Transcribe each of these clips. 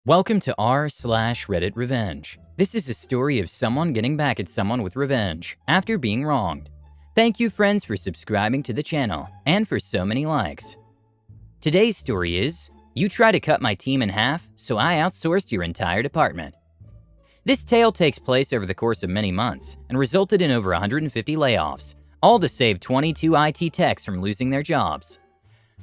Welcome to r/RedditRevenge. This is a story of someone getting back at someone with revenge after being wronged. Thank you, friends, for subscribing to the channel and for so many likes. Today's story is, you try to cut my team in half, so I outsourced your entire department. This tale takes place over the course of many months and resulted in over 150 layoffs, all to save 22 IT techs from losing their jobs.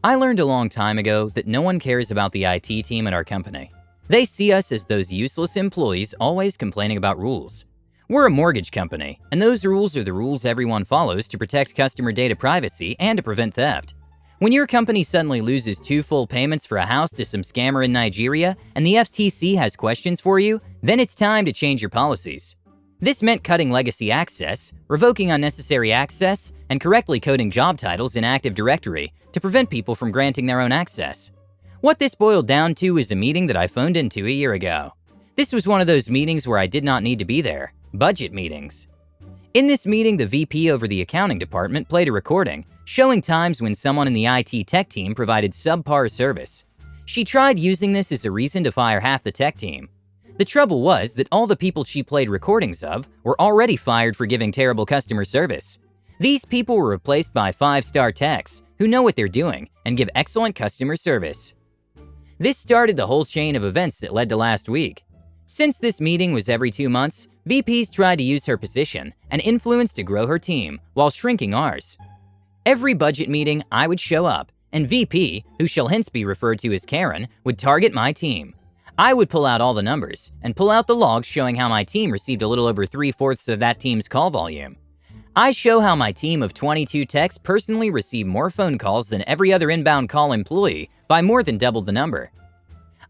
I learned a long time ago that no one cares about the IT team at our company. They see us as those useless employees always complaining about rules. We're a mortgage company, and those rules are the rules everyone follows to protect customer data privacy and to prevent theft. When your company suddenly loses 2 full payments for a house to some scammer in Nigeria and the FTC has questions for you, then it's time to change your policies. This meant cutting legacy access, revoking unnecessary access, and correctly coding job titles in Active Directory to prevent people from granting their own access. What this boiled down to is a meeting that I phoned into a year ago. This was one of those meetings where I did not need to be there, budget meetings. In this meeting, the VP over the accounting department played a recording showing times when someone in the IT tech team provided subpar service. She tried using this as a reason to fire half the tech team. The trouble was that all the people she played recordings of were already fired for giving terrible customer service. These people were replaced by 5-star techs who know what they're doing and give excellent customer service. This started the whole chain of events that led to last week. Since this meeting was every 2 months, VPs tried to use her position and influence to grow her team while shrinking ours. Every budget meeting, I would show up, and VP, who shall hence be referred to as Karen, would target my team. I would pull out all the numbers and pull out the logs showing how my team received a little over 3/4 of that team's call volume. I show how my team of 22 techs personally received more phone calls than every other inbound call employee by more than double the number.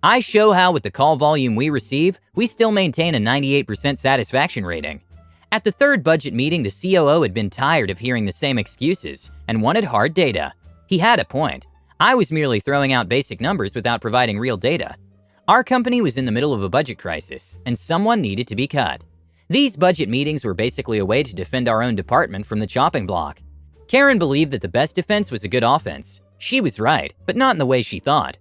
I show how with the call volume we receive, we still maintain a 98% satisfaction rating. At the third budget meeting, the COO had been tired of hearing the same excuses and wanted hard data. He had a point. I was merely throwing out basic numbers without providing real data. Our company was in the middle of a budget crisis, and someone needed to be cut. These budget meetings were basically a way to defend our own department from the chopping block. Karen believed that the best defense was a good offense. She was right, but not in the way she thought.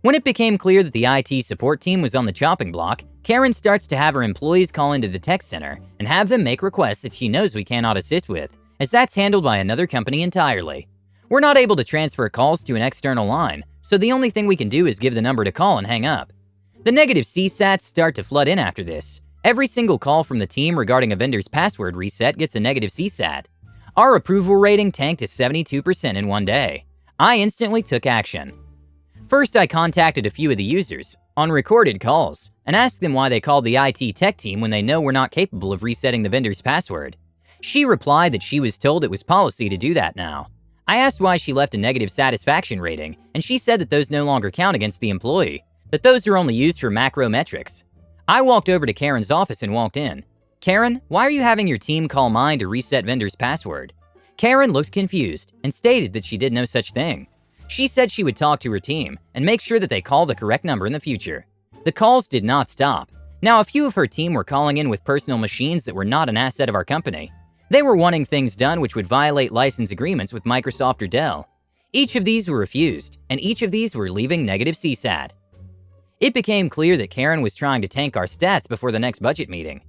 When it became clear that the IT support team was on the chopping block, Karen starts to have her employees call into the tech center and have them make requests that she knows we cannot assist with, as that's handled by another company entirely. We're not able to transfer calls to an external line, so the only thing we can do is give the number to call and hang up. The negative CSATs start to flood in after this. Every single call from the team regarding a vendor's password reset gets a negative CSAT. Our approval rating tanked to 72% in one day. I instantly took action. First, I contacted a few of the users on recorded calls and asked them why they called the IT tech team when they know we're not capable of resetting the vendor's password. She replied that she was told it was policy to do that now. I asked why she left a negative satisfaction rating, and she said that those no longer count against the employee, that those are only used for macro metrics. I walked over to Karen's office and walked in. "Karen, why are you having your team call mine to reset vendor's password?" Karen looked confused and stated that she did no such thing. She said she would talk to her team and make sure that they call the correct number in the future. The calls did not stop. Now, a few of her team were calling in with personal machines that were not an asset of our company. They were wanting things done which would violate license agreements with Microsoft or Dell. Each of these were refused, and each of these were leaving negative CSAT. It became clear that Karen was trying to tank our stats before the next budget meeting.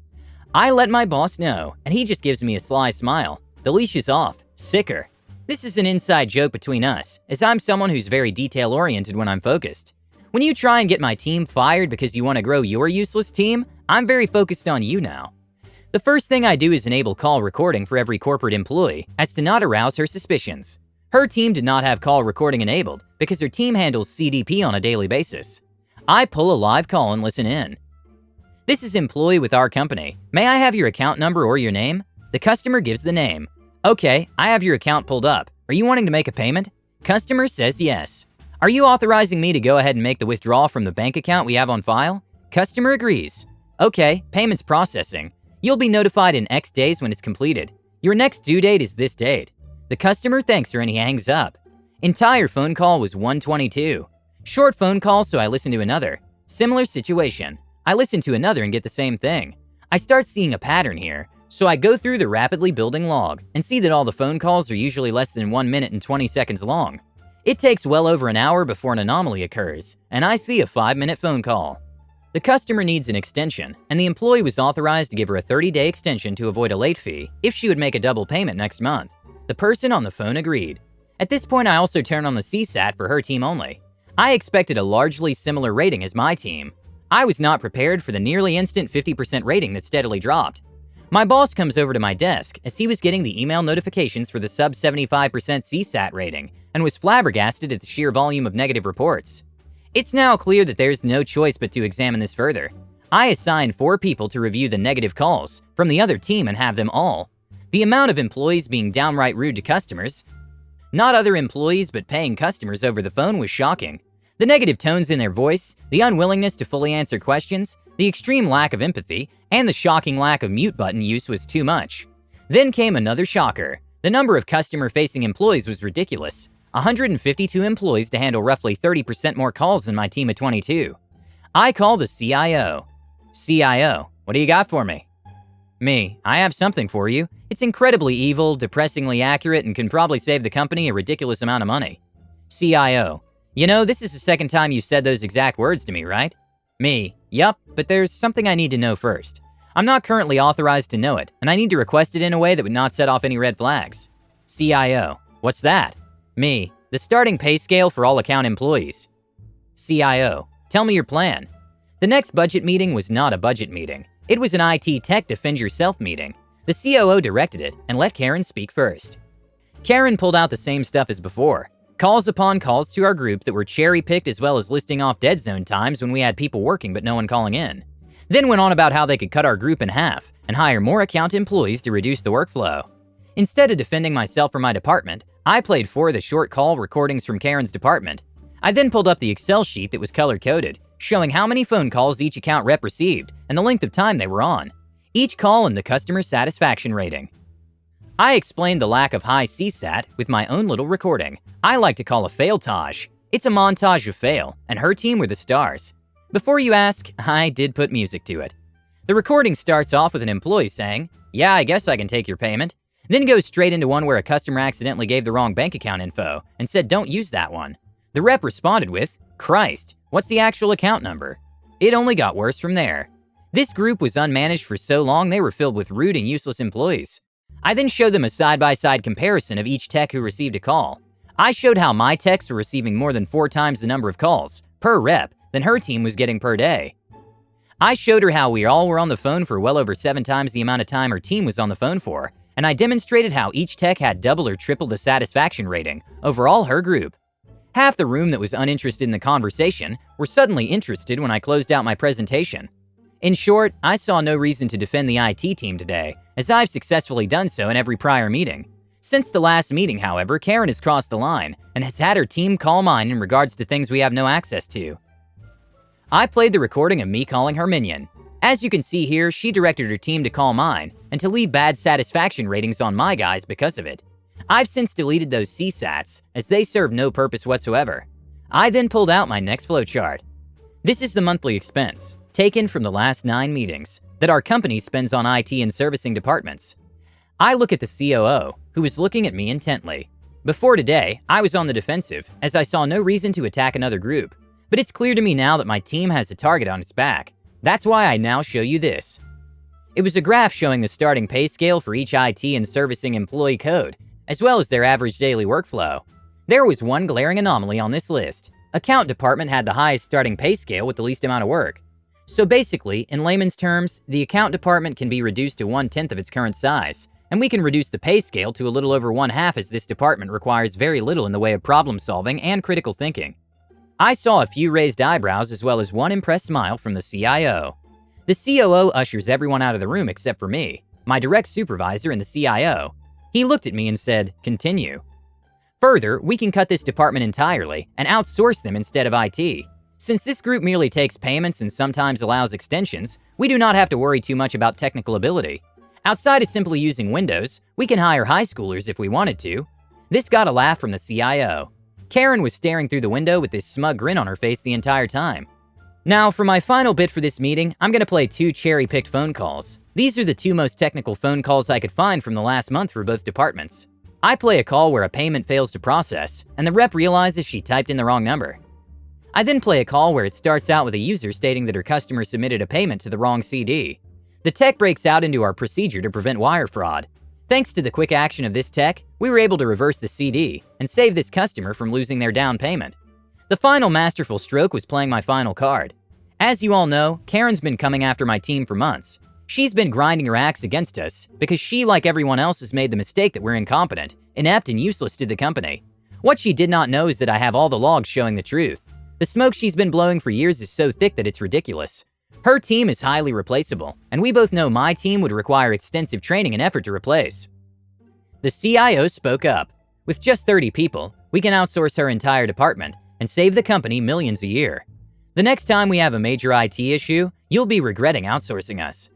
I let my boss know, and he just gives me a sly smile. The leash is off. Sicker. This is an inside joke between us, as I'm someone who's very detail-oriented when I'm focused. When you try and get my team fired because you want to grow your useless team, I'm very focused on you now. The first thing I do is enable call recording for every corporate employee, as to not arouse her suspicions. Her team did not have call recording enabled because her team handles CDP on a daily basis. I pull a live call and listen in. "This is employee with our company. May I have your account number or your name?" The customer gives the name. "Okay, I have your account pulled up. Are you wanting to make a payment?" Customer says yes. "Are you authorizing me to go ahead and make the withdrawal from the bank account we have on file?" Customer agrees. "Okay, payment's processing. You'll be notified in X days when it's completed. Your next due date is this date." The customer thanks her and he hangs up. Entire phone call was 122. Short phone call, so I listen to another. Similar situation. I listen to another and get the same thing. I start seeing a pattern here. So I go through the rapidly building log and see that all the phone calls are usually less than 1 minute and 20 seconds long. It takes well over an hour before an anomaly occurs, and I see a 5-minute phone call. The customer needs an extension, and the employee was authorized to give her a 30-day extension to avoid a late fee if she would make a double payment next month. The person on the phone agreed. At this point, I also turned on the CSAT for her team only. I expected a largely similar rating as my team. I was not prepared for the nearly instant 50% rating that steadily dropped. My boss comes over to my desk as he was getting the email notifications for the sub 75% CSAT rating and was flabbergasted at the sheer volume of negative reports. It's now clear that there's no choice but to examine this further. I assigned 4 people to review the negative calls from the other team and have them all. The amount of employees being downright rude to customers, not other employees but paying customers over the phone, was shocking. The negative tones in their voice, the unwillingness to fully answer questions, the extreme lack of empathy, and the shocking lack of mute button use was too much. Then came another shocker. The number of customer-facing employees was ridiculous. 152 employees to handle roughly 30% more calls than my team of 22. I call the CIO. CIO, what do you got for me? Me, I have something for you. It's incredibly evil, depressingly accurate, and can probably save the company a ridiculous amount of money. CIO, you know, this is the second time you said those exact words to me, right? Me, yup, but there's something I need to know first. I'm not currently authorized to know it, and I need to request it in a way that would not set off any red flags. CIO, what's that? Me, the starting pay scale for all account employees. CIO, tell me your plan. The next budget meeting was not a budget meeting. It was an IT tech defend yourself meeting. The COO directed it and let Karen speak first. Karen pulled out the same stuff as before. Calls upon calls to our group that were cherry-picked, as well as listing off dead zone times when we had people working but no one calling in. Then went on about how they could cut our group in half and hire more account employees to reduce the workflow. Instead of defending myself or my department, I played 4 of the short call recordings from Karen's department. I then pulled up the Excel sheet that was color-coded, showing how many phone calls each account rep received and the length of time they were on, each call and the customer satisfaction rating. I explained the lack of high CSAT with my own little recording. I like to call a fail-tage. It's a montage of fail, and her team were the stars. Before you ask, I did put music to it. The recording starts off with an employee saying, "Yeah, I guess I can take your payment," then goes straight into one where a customer accidentally gave the wrong bank account info and said don't use that one. The rep responded with, "Christ, what's the actual account number?" It only got worse from there. This group was unmanaged for so long they were filled with rude and useless employees. I then showed them a side-by-side comparison of each tech who received a call. I showed how my techs were receiving more than 4 times the number of calls per rep than her team was getting per day. I showed her how we all were on the phone for well over 7 times the amount of time her team was on the phone for, and I demonstrated how each tech had double or triple the satisfaction rating over all her group. Half the room that was uninterested in the conversation were suddenly interested when I closed out my presentation. In short, I saw no reason to defend the IT team today, as I've successfully done so in every prior meeting. Since the last meeting, however, Karen has crossed the line and has had her team call mine in regards to things we have no access to. I played the recording of me calling her minion. As you can see here, she directed her team to call mine and to leave bad satisfaction ratings on my guys because of it. I've since deleted those CSATs, as they serve no purpose whatsoever. I then pulled out my next flowchart. This is the monthly expense, taken from the last 9 meetings, that our company spends on IT and servicing departments. I look at the COO, who is looking at me intently. Before today, I was on the defensive, as I saw no reason to attack another group. But it's clear to me now that my team has a target on its back. That's why I now show you this. It was a graph showing the starting pay scale for each IT and servicing employee code, as well as their average daily workflow. There was one glaring anomaly on this list. Account department had the highest starting pay scale with the least amount of work. So basically, in layman's terms, the account department can be reduced to 1/10 of its current size, and we can reduce the pay scale to a little over 1/2, as this department requires very little in the way of problem solving and critical thinking. I saw a few raised eyebrows as well as one impressed smile from the CIO. The COO ushers everyone out of the room except for me, my direct supervisor, and the CIO. He looked at me and said, "Continue." Further, we can cut this department entirely and outsource them instead of IT. Since this group merely takes payments and sometimes allows extensions, we do not have to worry too much about technical ability. Outside of simply using Windows, we can hire high schoolers if we wanted to. This got a laugh from the CIO. Karen was staring through the window with this smug grin on her face the entire time. Now, for my final bit for this meeting, I'm going to play 2 cherry-picked phone calls. These are the 2 most technical phone calls I could find from the last month for both departments. I play a call where a payment fails to process, and the rep realizes she typed in the wrong number. I then play a call where it starts out with a user stating that her customer submitted a payment to the wrong CD. The tech breaks out into our procedure to prevent wire fraud. Thanks to the quick action of this tech, we were able to reverse the CD and save this customer from losing their down payment. The final masterful stroke was playing my final card. As you all know, Karen's been coming after my team for months. She's been grinding her axe against us because she, like everyone else, has made the mistake that we're incompetent, inept, and useless to the company. What she did not know is that I have all the logs showing the truth. The smoke she's been blowing for years is so thick that it's ridiculous. Her team is highly replaceable, and we both know my team would require extensive training and effort to replace. The CIO spoke up. With just 30 people, we can outsource her entire department and save the company millions a year. The next time we have a major IT issue, you'll be regretting outsourcing us.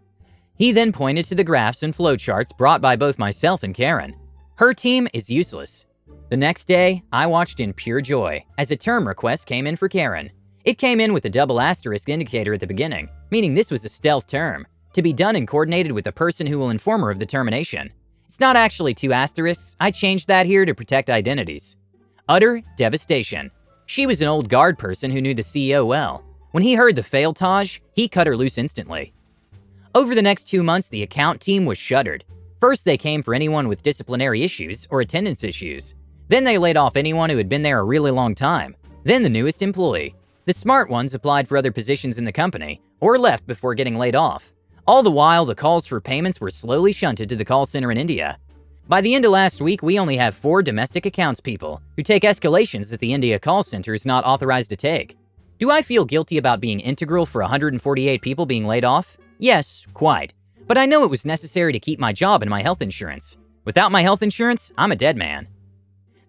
He then pointed to the graphs and flowcharts brought by both myself and Karen. Her team is useless. The next day, I watched in pure joy as a term request came in for Karen. It came in with a double asterisk indicator at the beginning, meaning this was a stealth term, to be done and coordinated with the person who will inform her of the termination. It's not actually 2 asterisks, I changed that here to protect identities. Utter devastation. She was an old guard person who knew the CEO well. When he heard the failtage, he cut her loose instantly. Over the next 2 months, the account team was shuttered. First, they came for anyone with disciplinary issues or attendance issues. Then they laid off anyone who had been there a really long time. Then the newest employee. The smart ones applied for other positions in the company or left before getting laid off. All the while, the calls for payments were slowly shunted to the call center in India. By the end of last week, we only have 4 domestic accounts people who take escalations that the India call center is not authorized to take. Do I feel guilty about being integral for 148 people being laid off? Yes, quite. But I know it was necessary to keep my job and my health insurance. Without my health insurance, I'm a dead man.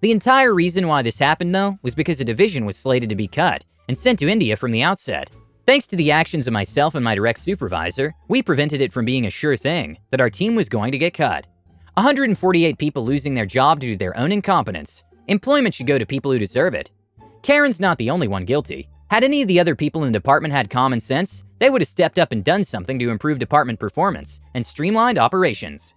The entire reason why this happened, though, was because a division was slated to be cut and sent to India from the outset. Thanks to the actions of myself and my direct supervisor, we prevented it from being a sure thing that our team was going to get cut. 148 people losing their job due to their own incompetence. Employment should go to people who deserve it. Karen's not the only one guilty. Had any of the other people in the department had common sense, they would have stepped up and done something to improve department performance and streamlined operations.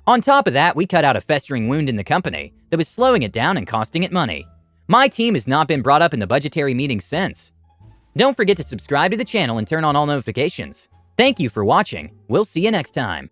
On top of that, we cut out a festering wound in the company that was slowing it down and costing it money. My team has not been brought up in the budgetary meetings since. Don't forget to subscribe to the channel and turn on all notifications. Thank you for watching. We'll see you next time.